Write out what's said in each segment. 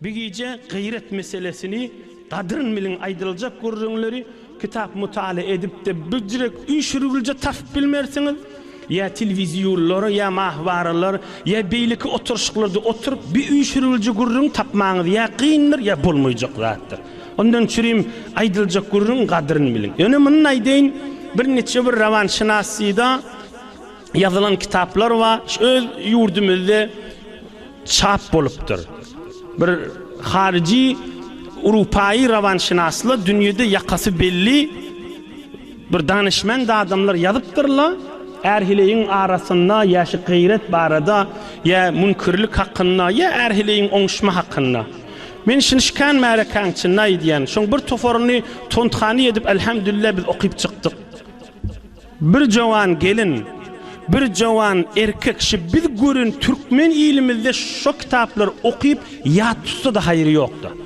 Bigice gayret meselesini kadrın bilin aydılacak görürünleri kitap mutala edip de bücürek üşürülce taf bilmersiniz. Ya televizyonlar, ya mahvaralar, ya beyliki oturuşlarda oturup bir üşürülce görürün tapmağınız ya kıyınlar ya bulmayacak zattır. Ondan çürüyüm aydılacak görürün kadrını bilin. Önümünün aydeyin bir neçe bir revanşinasida yazılan kitaplar var. Öz yurdumuzda çap boluptur. Bir harici Avrupa'yı revanşinasla dünyada yakası belli bir danışman da adamlar yazıptırlar. Erhileyin arasında ya şu gayret barada ya münkirlik hakkında ya erhileyin onuşma hakkında. Men şinşkan merakan için ne diyen? Şun bir toforunu tontxani edip elhamdülillah biz okuyup çıktık. Bir cavan gelin, bir cavan erkek şi biz görün Türkmen ilimizde şu kitaplar okuyup yad tutsa da hayır yoktu.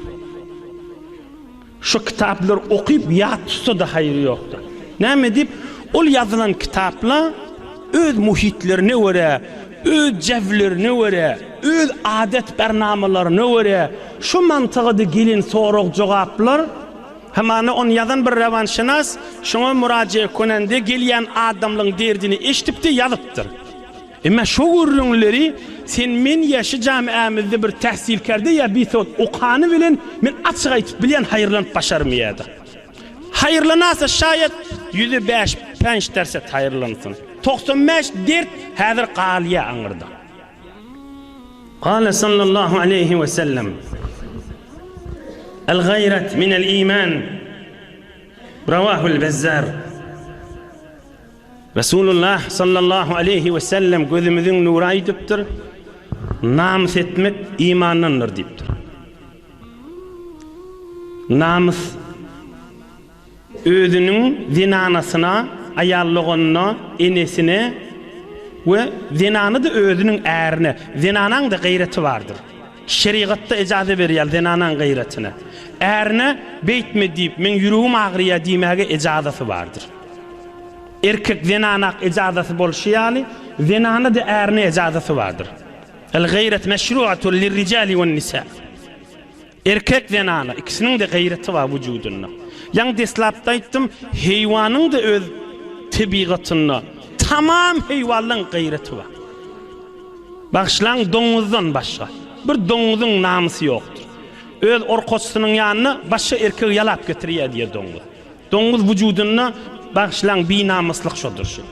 Şu kitaplar okuyup yad tutsa da hayır yoktu. Ne deyip ol yazılan kitapla öz muhitlerine göre, öz cevlerine göre, öz adet bernamalarına göre şu mantığı da gelin soruq cevaplar hemen on yazan bir revanşinas şuna müracaat konende gelen adamların derdini eşitip de yazıptır. Ama şu görünleri sen men yaşı camiamizde bir tahsilkarda ya bir sot okanı bilen men açık aytıp bilen hayırlanıp başarmayadı. Hayırlanasa şayet %5 derse hayırlansın. 95 dert hazır qaliya anırdı. Qala sallallahu aleyhi ve sellem El-gayret minel iman Ravahul Bezzar. Resulullah sallallahu aleyhi ve sellem gözümüzün nuru aydıptır. Namus etmek imanındır deyiptir. Namus özünün zinanasına, ayallığına, enesine ve zinanı da özünün erine. Zinanın da gayreti vardır. Şeriatta icazı veriyor zinanın gayretine. Erine beytme deyip men yüreğim ağrıya demeye icazası vardır. Erkek zinanak icazası bolşiyali, zinanı da erine icazası vardır. El gayret meşru'atun lirricali ve nisa. Erkek zinanı ikisinin de gayreti var vücudunda. Yang deslapta aytdım, heyvanın da öz tabiatında tamam heyvanların gayreti var. Başlan domuzdan başka. Bir domuzun namusu yoktur. Öz orkosunun yanına başka erkek yalap getiriyor diye domuz. Domuz vücuduna başlan bir namusluk şudur şu.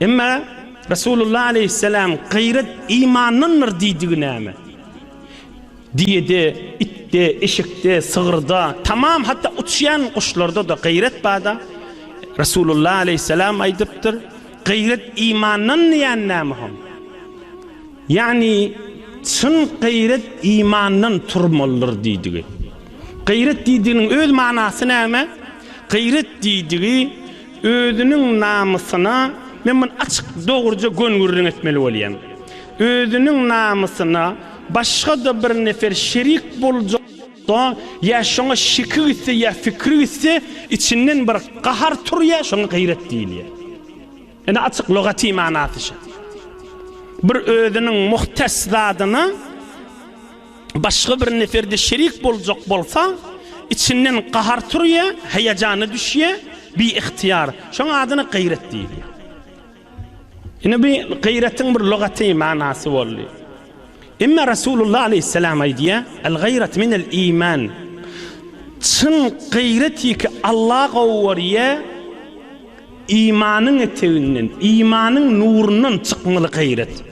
Ama Resulullah aleyhisselam gayret imanındır dediğine mi? Diyede, itte, eşikte, sığırda, tamam hatta uçayan kuşlarda da gayret bağda. Resulullah aleyhisselam aydıptır. Gayret imanın niyanna mühim. Yani çın gayret imanın turmalıdır dediği. Gayret dediğinin öz manası ne? Gayret dediği özünün namusuna men açık doğruca gönüllü etmeli olayan. Özünün namusuna başka da bir nefer şerik bulacak da ya şuna şikir ise ya fikri ise içinden bir kahar tur ya şuna gayret değil ya. Yani açık lügati manası. Bir özünün muhtesladını başka bir neferde şerik bulacak bolsa içinden kahar tur ya, heyecanı düşüyor, bir ihtiyar. Şuna adına gayret değil ya. Yani bir gayretin bir lügati manası oluyor. İmma Resulullah aleyhisselam aydiya el-gayret minel iman. Çın gayreti ki Allah'a veriye imanın eteğinden, imanın nurundan çıkmalı gayret.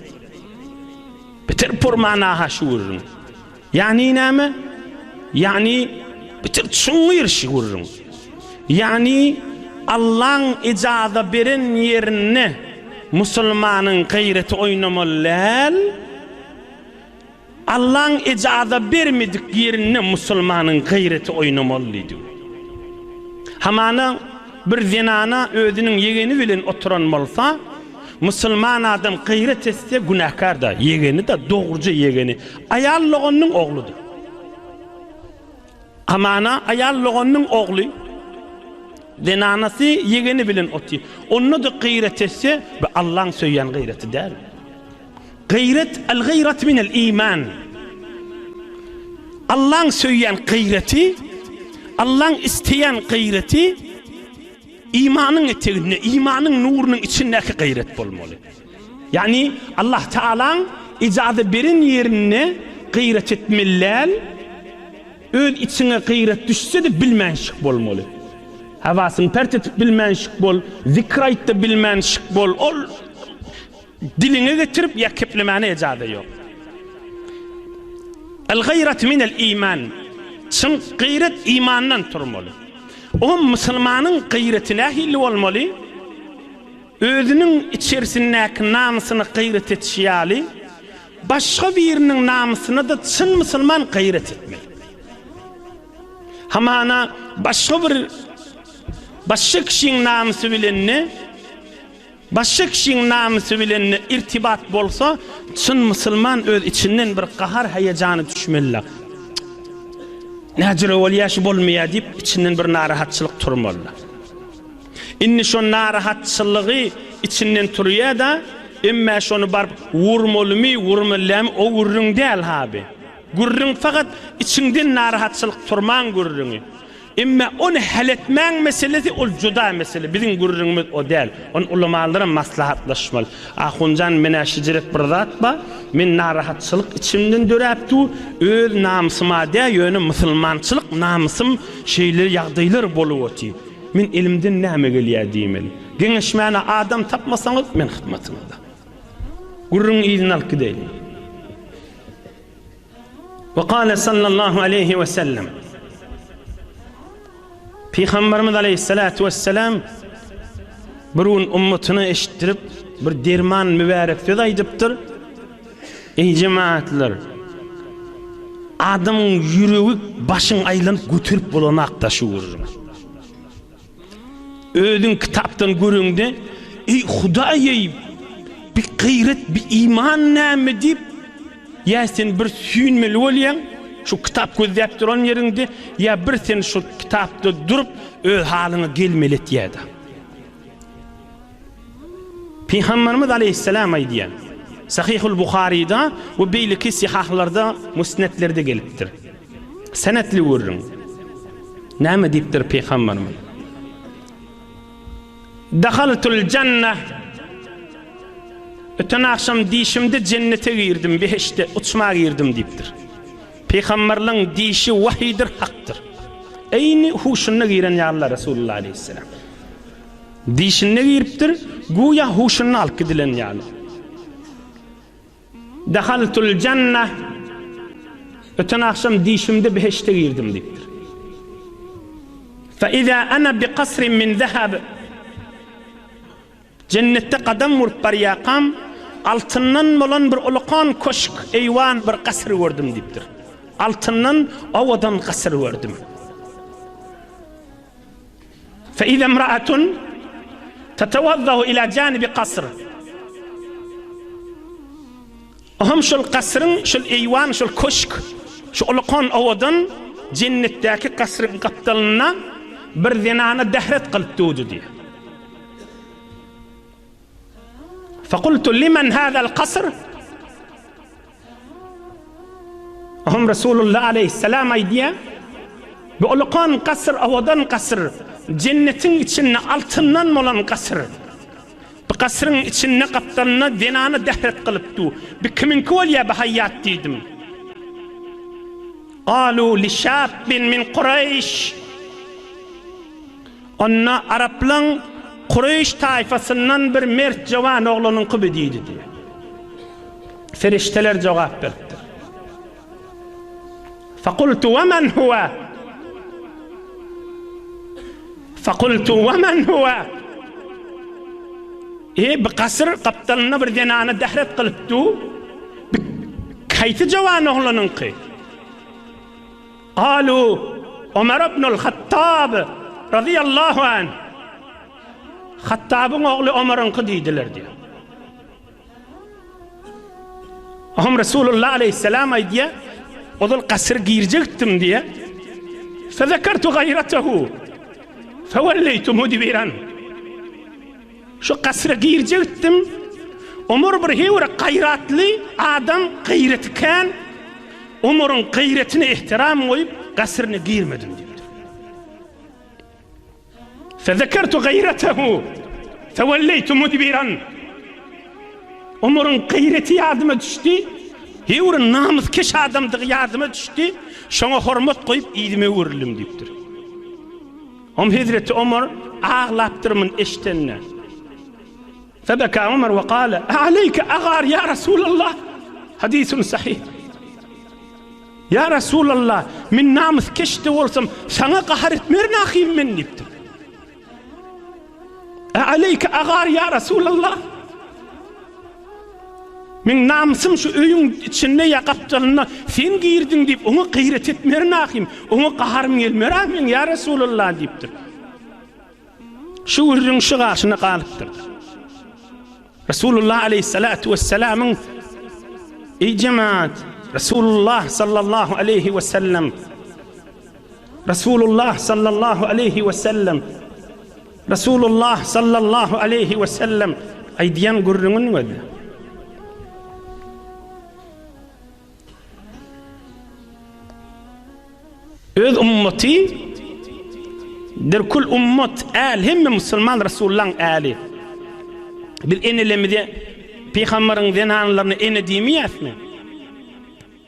Bitir pur manaha şuurun. Yani ne mi? Yani bitir çınır şuurun. Yani Allah'ın icazı veren yerine Müslümanın gayreti oynamalı. Allah'ın icazı vermedik yerine Müslümanın gayreti oynamalıydı. Hamana bir zinana özünün yegeni bilen oturan olsa, Müslüman adam gayret etse günahkar da, yegeni de doğruca yegeni. Ayallığının oğludur. Hamana ayallığının oğlu, zinanası yegeni bilen otuyor. Onu da gayret etse, Allah'ın söyleyen gayreti der. Gayret, el-gayret minel iman. Allah'ın söyleyen gayreti, Allah'ın isteyen gayreti imanın eteğinde, imanın nurunun içindeki gayret bolmalı. Yani Allah Teala'nın icazı berin yerine gayret etmeliler, öz içine gayret düşse de bilmenşik bolmalı. Havasını pert etip bilmenşik bol, zikrayt da bilmenşik bol, ol diline getirip yakeplemene icazı yok. El-gayret minel iman. Çın gayret imandan turmalı. O Müslümanın gayretine hilli olmalı. Özünün içerisindeki namusunu gayret etşiyali, başka birinin namusuna da çın Müslüman gayret etmeli. Hamana başka kişinin namusu bilenini, başka kişinin namusu bilenini irtibat bolsa, çın Müslüman öz içinden bir kahar heyecanı düşmeliler. Necre ol yaşı bolmaya deyip içinden bir narahatçılık turmalı. İnni şo narahatçılığı içinden turuya da emme şonu barıp vurmalı mı, vurmalı mı, o vurrun değil abi. Gurrun fakat içinden narahatçılık turman gurrunu. Emme onu halletmen meselesi ol juda mesele. Bizim gurrunumuz o değil. Onun ulamaların maslahatlaşmalı. Ahuncan mene şiciret bir zat ba, men narahatçılık içimden döreptu, öz namusuma de yönü Müslümançılık namusum şeyler, yağdaylar bolu oti. Men elimden näme gelýär diýmeli. Geňeşmäne adam tapmasaňyz men hyzmatymda. Gurrun ýyzyny alyp gideýin. Ve qala sallallahu aleyhi ve sellem. Peygamberimiz aleyhissalatu vesselam birun ummatyny eşitdirip bir derman mübarek söz aýdypdyr. Ey cemaatler, adamın yüreği başın aýlanyp götürüp bolan aktaşı vurur. Özün kitaptan görüňde, ey Hudaýy, bir gayret, bir iman näme diýip, ya sen bir süýnmeli bolýan, şu kitap gözläp duran ýerinde, ya bir sen şu kitapda durup öz halyňa gelmeli etýärdi. Peygamberimiz aleyhisselam aýdýan, Sahihul Buhari'da ve beýleki sihahlarda, musnetlerde gelipdir. Senetli görürüm. Näme diýipdir Peygamberimiz? Dakhaltul cenneh. Öten akşam dişimde cennete girdim, beheşte uçmağa girdim diýipdir. Peygamberliň dişi vahidir, haktır. Eyni huşuna giren ýarlar Resulullah aleyhisselam. Dişine giripdir, guya huşuna alyp gidilen ýarlar. Dakhaltul cenneh. Öten akşam dişimde beheşte girdim diýipdir. Fa iza ana bi qasrin min zahab. Cennette kadam vurup barýakam, altından bolan bir ulaqan köşk, eywan bir qasr gördüm diýipdir. Altından owadan qasr gördüm. Fa iza imra'atun tatawaddahu ila janibi qasr. Aham şol qasrın, şol eywan, şol köşk, şu ulaqan owadan cennetdäki qasrın kaptalyna bir zinana dehret qılıp tuğdu diye. فقلت لمن هذا القصر؟ هم رسول الله عليه السلام ايديا بقولقان قصر اودان قصر cennetin içinde altından olan qasr. Bu qasrın içinde kaptanına denanı dehret qılıptu. Bir kimin kolya bu hayat dedim. Qalu li shabbin min Quraysh. Onna Araplan Quraysh tayfasından bir mert jawan oğlanın qıbı deydi diye. Ferişteler cevap verdi. Faqultu ve men huwa? Faqultu ve men huwa? Bu qasr kaptanına bir denanı dehret qılıptu. Kayti jawan oğlanın qı. Qalu Ömer ibn al-Hattab radiyallahu anh. Hattab'ın oğlu Ömer'in kıdiydiler diyor. Ahım Resulullah aleyhisselam aydiye, o da kasır girecektim diye. Fezekertu gayretehu. Fevelleytu mudbiran. Şu kasıra girecektim. Ömer bir hevre gayratlı adam gayretken, Umur'un gayretine ihtiram koyup kasrını giyirmedim diyordur. Fezekertu gayretehu fevelleytu mudbiran. Umur'un gayreti yardıma düştü. Hewrin namız keş adamdığı yardıma düştü. Şoňa hormat koyup ýygyme öwrilim diýipdir. Hazreti Ömer ağlapdyrmyn eşitenne. Febeka Ömer ve kâle: "Aleyke agar ya Resulallah." Hadisun sahih. Ya Resulallah, min namız keşde bolsam sana qahar etmerin ahim men diýipdir. Aleyke agar ya Resulallah. Min namsym şu öýüň içinde ýakapdylyna sen girdin diýip onu gayret etmerin ahim, onu qaharym gelmer ahim ya Resulallah diýipdir. Şu ürün şu gaşyna galypdyr. Resulullah aleyhissalatu vesselam'ın ey cemaat, Resulullah sallallahu aleyhi ve sellem, Resulullah sallallahu aleyhi ve sellem, Resulullah sallallahu aleyhi ve sellem aydiyan gurrunun wedi. Öz ummeti der kul ummet al hemme musulman Resulullah'ın ali. Bir enelemide Peygamberin zenanlarını ene diýmeýärmi?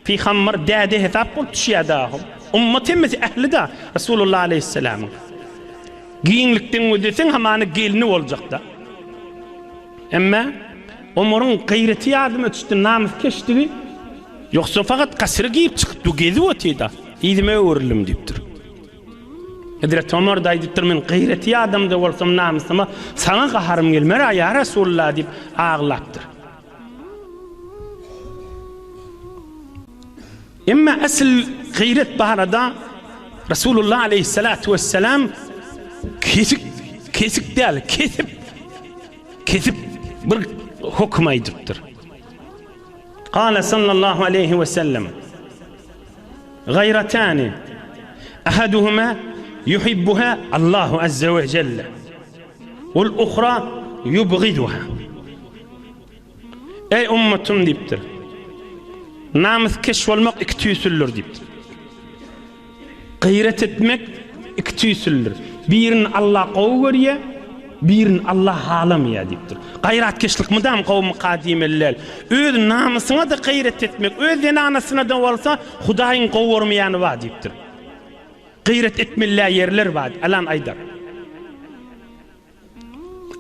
Peygamber däde hesap bolup düşýärdi. Ummetimiz ähli da Resulullah aleyhisselam'ın. Giýinlikden ödesen hamany gelini boljak-da. Emma Ömer'in gayreti ýardyma düşdi, namys keşdigi. Ýoksa fakat kasry giýip çykypdy, gezip ötýärdi. Ýygyme öwrilim diýipdir. Hazreti Ömer daýdypdyr, men gayreti ýardymda bolsam namysyma sana gaharym gelmer ya Resulullah diýip ağlapdyr. Emma asl gayret barada Resulullah aleyhissalatu vesselam kesik değil, kesip bir hukm aýdypdyr. Qala sallallahu aleyhi ve sellem: "Gayratani ahaduhuma yuhibbuha Allahu azza ve celle wal ukhra yubghiduha." Ey ummetim diýipdir. Namys keş bolmak iki tüýsüller diýipdir. Gayret etmek iki tüýsüller. Birini Allah gowy görýär, birini Allah halamýar diýipdir. Gayrat keşlik mydam gowmy qadimeller. Öz namysyna da gayret etmek, öz denanasyna da bolsa Hudaýyň gowy görmeýäni bar diýipdir. Gayret etmeler yerler bar. Alan aýdar.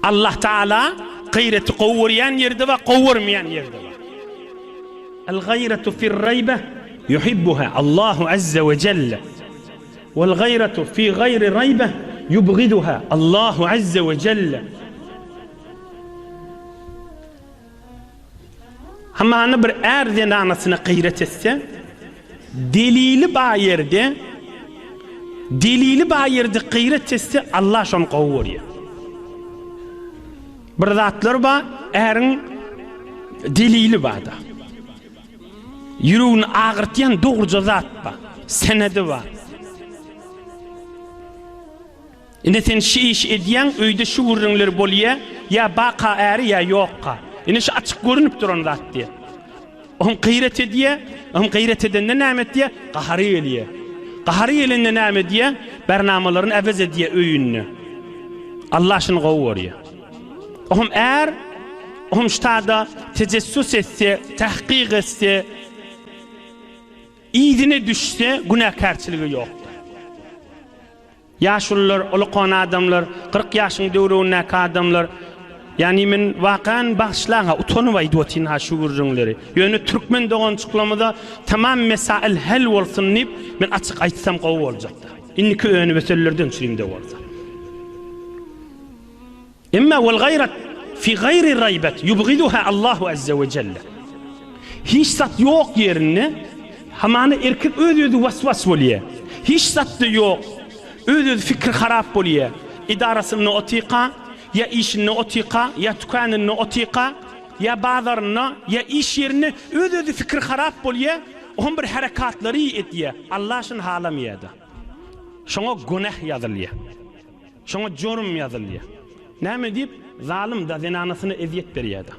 Allah Taala gayreti gowy görýän ýerde we gowy görmeýän ýerde bar. الغيرة في الريبة يحبها الله عز وجل والغيرة في غير ريبة يبغضها الله عز وجل. Ama ana bir erden anasına gayret etse delili ba yerde gayret etse Allah şonu gowy. Bir zatlar ba erin delili bada. Yürüğünü ağırtyan doğruca zat ba, senedi var. Ine sen iş ediyen öyde şu ürünler bolýa, ya baka äri ya yokka. Ine şu açık görünüp duran zat diye. Oğum gayret ediye, oğum gayret edende näme diye, qahary eliye. Qahary elinde näme diye, bernamaların ävez ediye öýünni. Allah şunu gowy görýär. Oğum ştada tejessüs etse, tahqiq etse, İdine düşse günahkarçılığı yoktur. Yaşlılar, uluqan adamlar, 40 yaşın döwründäki adamlar, yani men wakan başlaňa utanyp aýdypdym ha şu gürjüňleri. Ýöne türkmen dogançyklamada tamam mesail hal bolsun diýip men açyk aýtsam gowy boljakda. Inniki öňe meselelerden çyrimde bolsa. Emma wal gayrat fi gayri raybet yubghiduha Allahu azza ve celle. Hiç sat yok yerine hamany erkek özü waswas bolýar. Hiç satdy ýok. Özü fikri harap bolýar. İdarasyny otyqa, ya işini otyqa, ya tukanyny otyqa, ya bazaryny, ya iş yerini özü fikri harap bolýar. On bir harakatlary etýär. Allah şun halamýardy. Şoňa günah ýazylýar. Şoňa jorym ýazylýar. Näme diýip zalim da zenanasyna eziyet berýärdi.